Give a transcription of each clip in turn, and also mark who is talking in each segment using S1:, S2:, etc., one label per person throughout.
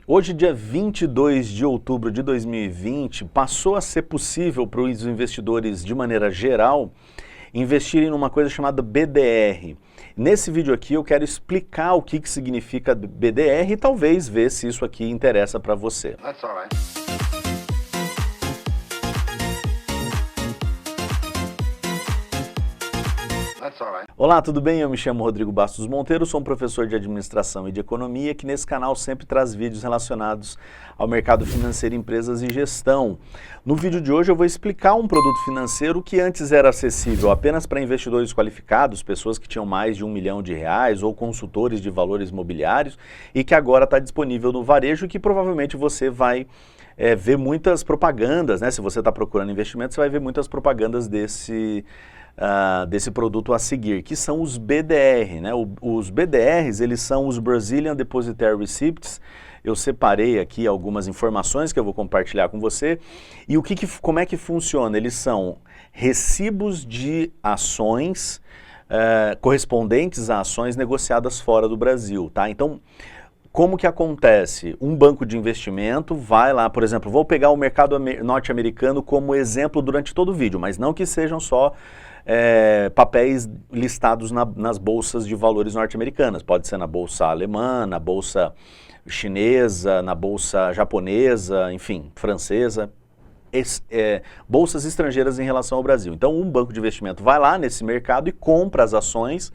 S1: Hoje, dia 22 de outubro de 2020, passou a ser possível para os investidores, de maneira geral, investirem numa coisa chamada BDR. Nesse vídeo aqui eu quero explicar o que significa BDR e talvez ver se isso aqui interessa para você.
S2: That's all right.
S1: Olá, tudo bem? Eu me chamo Rodrigo Bastos Monteiro, sou um professor de administração e de economia que nesse canal sempre traz vídeos relacionados ao mercado financeiro, empresas e gestão. No vídeo de hoje eu vou explicar um produto financeiro que antes era acessível apenas para investidores qualificados, pessoas que tinham mais de R$1 milhão ou consultores de valores imobiliários e que agora está disponível no varejo e que provavelmente você vai ver muitas propagandas, né? Se você está procurando investimento, você vai ver muitas propagandas desse produto a seguir, que são os BDR, né? Os BDRs, eles são os Brazilian Depositary Receipts. Eu separei aqui algumas informações que eu vou compartilhar com você. E como é que funciona? Eles são recibos de ações correspondentes a ações negociadas fora do Brasil, tá? Então, como que acontece? Um banco de investimento vai lá, por exemplo, vou pegar o mercado norte-americano como exemplo durante todo o vídeo, mas não que sejam só papéis listados nas bolsas de valores norte-americanas. Pode ser na bolsa alemã, na bolsa chinesa, na bolsa japonesa, enfim, francesa. Bolsas estrangeiras em relação ao Brasil. Então, um banco de investimento vai lá nesse mercado e compra as ações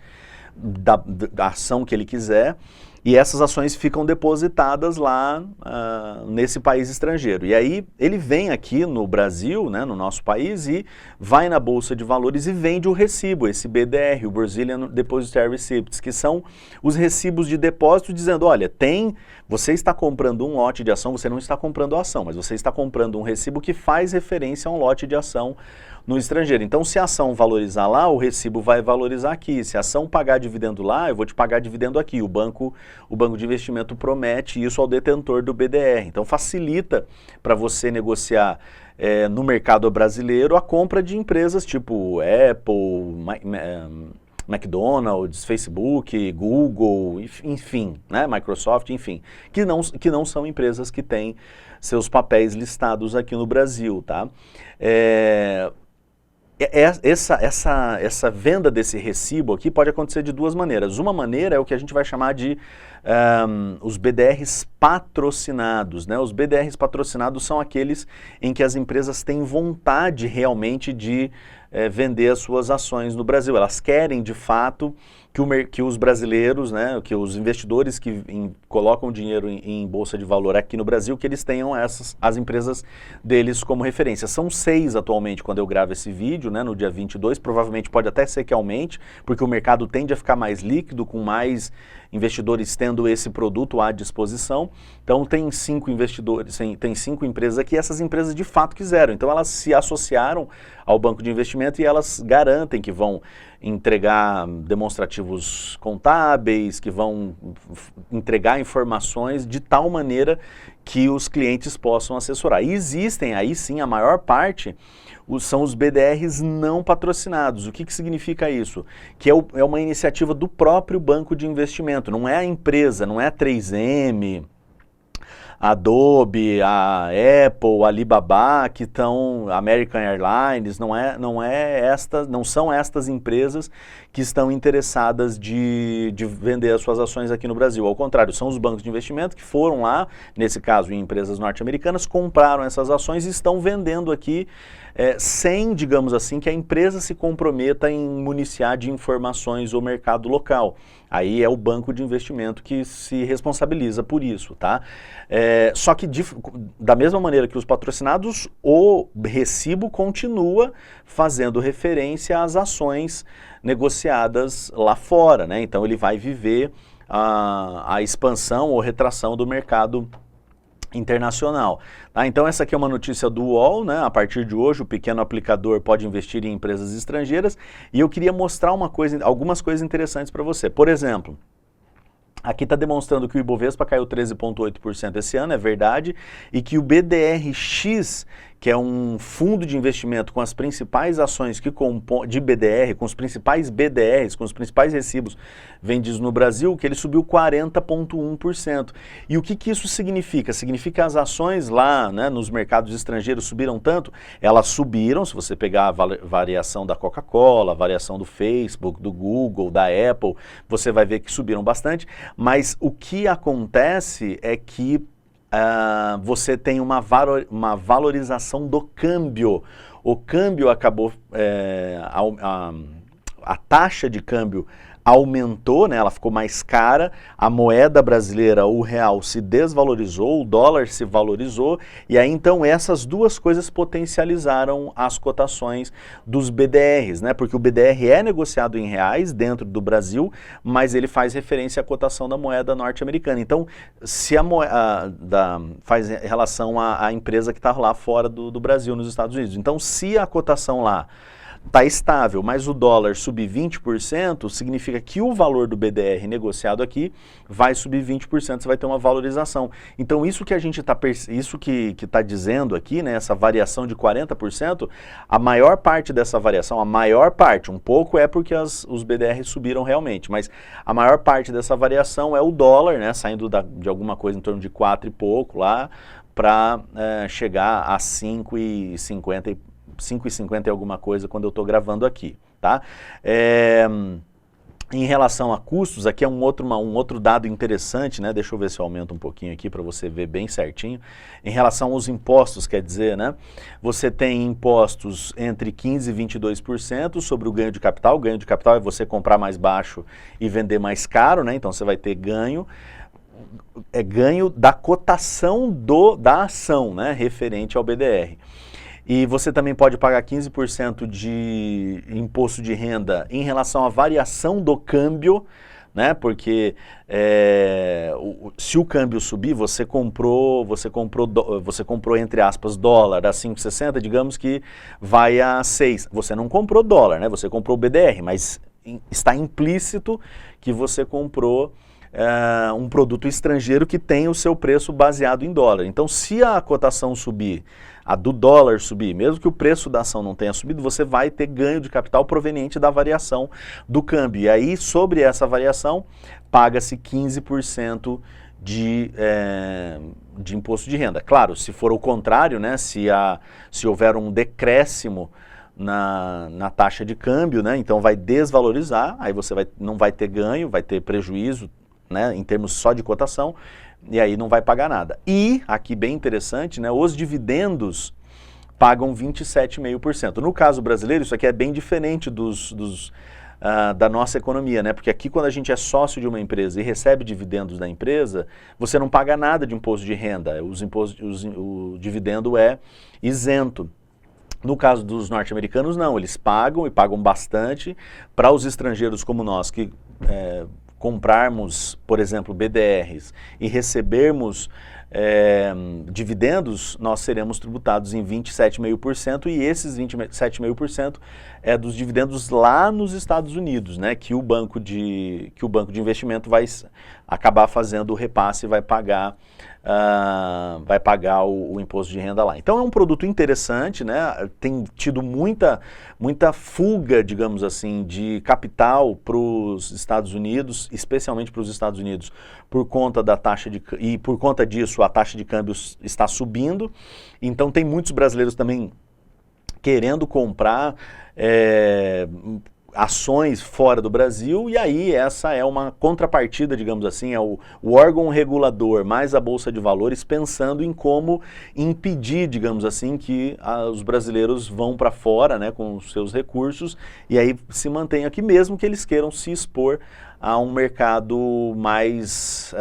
S1: da ação que ele quiser, e essas ações ficam depositadas lá nesse país estrangeiro. E aí ele vem aqui no Brasil, né, no nosso país, e vai na Bolsa de Valores e vende o recibo, esse BDR, o Brazilian Depositary Receipts, que são os recibos de depósito dizendo, olha, você está comprando um lote de ação, você não está comprando a ação, mas você está comprando um recibo que faz referência a um lote de ação no estrangeiro. Então, se a ação valorizar lá, o recibo vai valorizar aqui. Se a ação pagar dividendo lá, eu vou te pagar dividendo aqui. O banco de investimento promete isso ao detentor do BDR. Então, facilita para você negociar no mercado brasileiro a compra de empresas tipo Apple, McDonald's, Facebook, Google, enfim, né, Microsoft, enfim, que não são empresas que têm seus papéis listados aqui no Brasil, tá? Essa venda desse recibo aqui pode acontecer de duas maneiras. Uma maneira é o que a gente vai chamar de os BDRs patrocinados, né? Os BDRs patrocinados são aqueles em que as empresas têm vontade realmente de vender as suas ações no Brasil. Elas querem, de fato, que os brasileiros, né, que os investidores que colocam dinheiro em bolsa de valor aqui no Brasil, que eles tenham as empresas deles como referência. São 6 atualmente quando eu gravo esse vídeo, né, no dia 22, provavelmente pode até ser que aumente, porque o mercado tende a ficar mais líquido, com mais investidores tendo esse produto à disposição. Então tem 5 investidores, tem 5 empresas aqui, essas empresas de fato quiseram. Então elas se associaram ao banco de investimento e elas garantem que vão entregar demonstrativos contábeis, que vão entregar informações de tal maneira que os clientes possam assessorar. E existem, aí sim, a maior parte são os BDRs não patrocinados. O que significa isso? Que é uma iniciativa do próprio banco de investimento, não é a empresa, não é a 3M, a Adobe, a Apple, a Alibaba, que estão, American Airlines, não são estas empresas que estão interessadas de vender as suas ações aqui no Brasil. Ao contrário, são os bancos de investimento que foram lá, nesse caso em empresas norte-americanas, compraram essas ações e estão vendendo aqui sem, digamos assim, que a empresa se comprometa em municiar de informações o mercado local. Aí é o banco de investimento que se responsabiliza por isso, tá? Só que da mesma maneira que os patrocinados, o recibo continua fazendo referência às ações negociadas lá fora, né? Então ele vai viver a expansão ou retração do mercado internacional. Tá? Então essa aqui é uma notícia do UOL, né? A partir de hoje o pequeno aplicador pode investir em empresas estrangeiras, e eu queria mostrar algumas coisas interessantes para você. Por exemplo, aqui está demonstrando que o Ibovespa caiu 13,8% esse ano, é verdade, e que o BDRX, que é um fundo de investimento com as principais ações que de BDR, com os principais BDRs, com os principais recibos vendidos no Brasil, que ele subiu 40,1%. E o que isso significa? Significa que as ações lá, né, nos mercados estrangeiros subiram tanto, elas subiram, se você pegar a variação da Coca-Cola, a variação do Facebook, do Google, da Apple, você vai ver que subiram bastante, mas o que acontece é que você tem uma valorização do câmbio. O câmbio acabou, a taxa de câmbio aumentou, né, ela ficou mais cara, a moeda brasileira, o real, se desvalorizou, o dólar se valorizou, e aí então essas duas coisas potencializaram as cotações dos BDRs, né, porque o BDR é negociado em reais dentro do Brasil, mas ele faz referência à cotação da moeda norte-americana. Então, se a moeda faz relação à empresa que está lá fora do Brasil, nos Estados Unidos. Então, se a cotação lá está estável, mas o dólar subir 20%, significa que o valor do BDR negociado aqui vai subir 20%, você vai ter uma valorização. Então isso que a gente está dizendo aqui, né, essa variação de 40%, a maior parte dessa variação, um pouco é porque os BDRs subiram realmente, mas a maior parte dessa variação é o dólar, né, saindo de alguma coisa em torno de 4 e pouco lá, para chegar a 5,50 e alguma coisa quando eu estou gravando aqui, tá? Em relação a custos, aqui é um outro dado interessante, né? Deixa eu ver se eu aumento um pouquinho aqui para você ver bem certinho. Em relação aos impostos, quer dizer, né? Você tem impostos entre 15% e 22% sobre o ganho de capital. O ganho de capital é você comprar mais baixo e vender mais caro, né? Então você vai ter ganho. É ganho da cotação da ação, né? Referente ao BDR. E você também pode pagar 15% de imposto de renda em relação à variação do câmbio, né? Porque se o câmbio subir, você comprou entre aspas dólar a 5,60, digamos que vai a 6. Você não comprou dólar, né? Você comprou o BDR, mas está implícito que você comprou um produto estrangeiro que tem o seu preço baseado em dólar. Então, se a cotação subir, a do dólar subir, mesmo que o preço da ação não tenha subido, você vai ter ganho de capital proveniente da variação do câmbio. E aí, sobre essa variação, paga-se 15% de imposto de renda. Claro, se for o contrário, né, se houver um decréscimo na taxa de câmbio, né, então vai desvalorizar, aí você não vai ter ganho, vai ter prejuízo, né, em termos só de cotação, e aí não vai pagar nada. E, aqui bem interessante, né, os dividendos pagam 27,5%. No caso brasileiro, isso aqui é bem diferente da nossa economia, né, porque aqui quando a gente é sócio de uma empresa e recebe dividendos da empresa, você não paga nada de imposto de renda, o dividendo é isento. No caso dos norte-americanos, não, eles pagam e pagam bastante. Para os estrangeiros como nós, que comprarmos, por exemplo, BDRs e recebermos dividendos, nós seremos tributados em 27,5% e esses 27,5% é dos dividendos lá nos Estados Unidos, né, que o banco de investimento vai acabar fazendo o repasse e vai pagar o imposto de renda lá. Então é um produto interessante, né? Tem tido muita fuga, digamos assim, de capital para os Estados Unidos, especialmente para os Estados Unidos, por conta da e por conta disso a taxa de câmbio está subindo. Então tem muitos brasileiros também querendo comprar ações fora do Brasil, e aí essa é uma contrapartida, digamos assim, é o órgão regulador mais a Bolsa de Valores pensando em como impedir, digamos assim, que os brasileiros vão para fora, né, com os seus recursos, e aí se mantenham aqui mesmo que eles queiram se expor a um mercado mais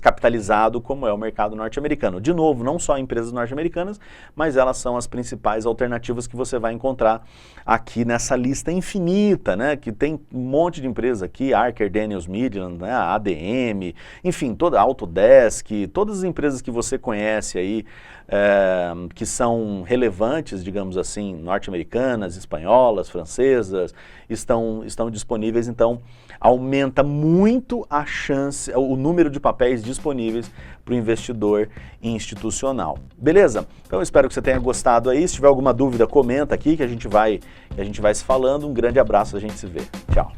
S1: capitalizado, como é o mercado norte-americano. De novo, não só empresas norte-americanas, mas elas são as principais alternativas que você vai encontrar aqui nessa lista infinita, né? Que tem um monte de empresas aqui, Archer Daniels Midland, né? A ADM, enfim, toda a Autodesk, todas as empresas que você conhece aí, que são relevantes, digamos assim, norte-americanas, espanholas, francesas, estão disponíveis. Então, aumenta muito a chance, o número de papéis disponíveis para o investidor institucional. Beleza? Então eu espero que você tenha gostado aí. Se tiver alguma dúvida, comenta aqui que a gente vai se falando. Um grande abraço, a gente se vê. Tchau.